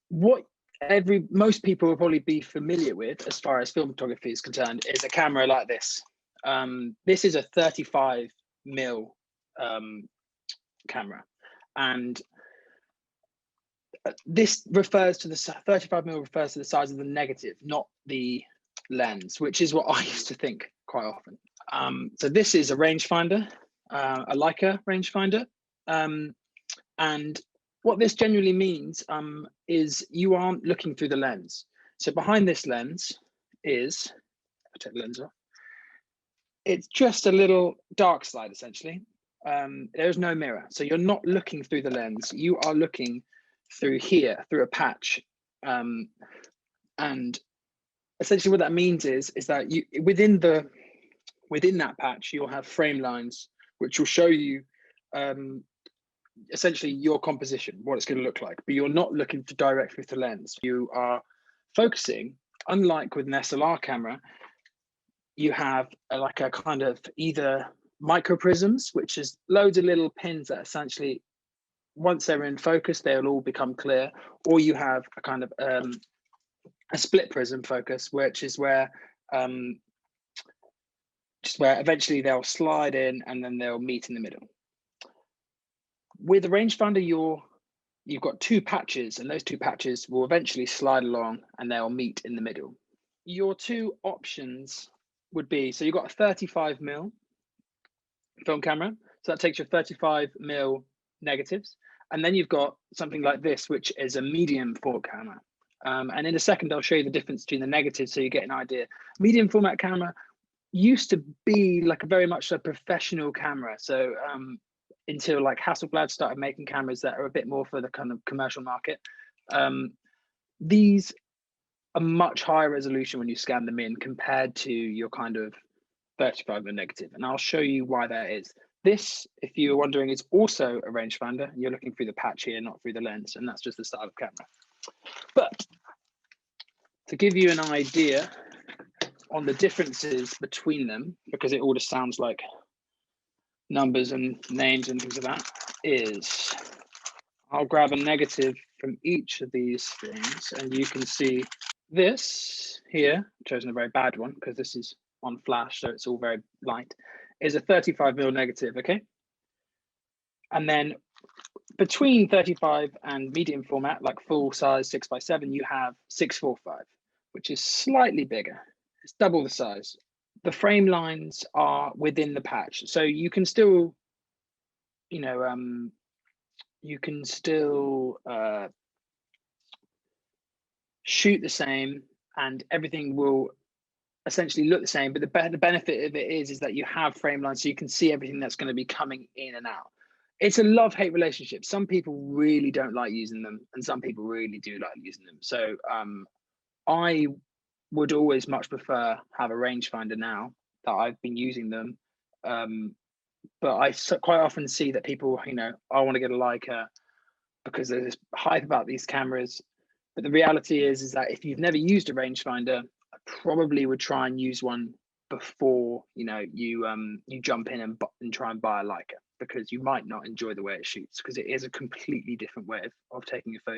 what most people will probably be familiar with as far as film photography is concerned is a camera like this. This is a 35 mil camera, and this refers to the 35 mil refers to the size of the negative, not the lens, which is what I used to think quite often. So this is a rangefinder, a Leica rangefinder, and what this generally means is you aren't looking through the lens. So behind this lens is, I'll take the lens off, it's just a little dark slide essentially. There's no mirror, so you're not looking through the lens, you are looking through here, through a patch. And essentially what that means is that you within that patch, you'll have frame lines, which will show you essentially your composition, what it's going to look like, but you're not looking directly through the lens. You are focusing, unlike with an SLR camera, you have like a kind of either micro prisms, which is loads of little pins that essentially, once they're in focus, they'll all become clear, or you have a kind of a split prism focus, which is where eventually they'll slide in and then they'll meet in the middle. With a rangefinder, you've got two patches, and those two patches will eventually slide along and they'll meet in the middle. Your two options would be, so you've got a 35 mil film camera, so that takes your 35 mil negatives, and then you've got something like this, which is a medium format camera. And in a second, I'll show you the difference between the negatives so you get an idea. Medium format camera used to be like very much a professional camera. So until like Hasselblad started making cameras that are a bit more for the kind of commercial market. These are much higher resolution when you scan them in compared to your kind of 35 mil negative. And I'll show you why that is. This, if you're wondering, is also a rangefinder. You're looking through the patch here, not through the lens, and that's just the style of camera. But to give you an idea on the differences between them, because it all just sounds like numbers and names and things like that, is I'll grab a negative from each of these things, and you can see this here, I've chosen a very bad one because this is on flash, so it's all very light, is a 35 mil negative, okay? And then between 35 and medium format, like full size 6x7, you have 645, which is slightly bigger. It's double the size. The frame lines are within the patch, so you can still, you know, you can still shoot the same, and everything will essentially look the same. But the benefit of it is that you have frame lines, so you can see everything that's going to be coming in and out. It's a love-hate relationship. Some people really don't like using them, and some people really do like using them. So I would always much prefer have a rangefinder now that I've been using them. But I quite often see that people, you know, I want to get a Leica because there's this hype about these cameras. But the reality is that if you've never used a rangefinder, I probably would try and use one before, you know, you jump in and try and buy a Leica, because you might not enjoy the way it shoots, because it is a completely different way of taking a photo.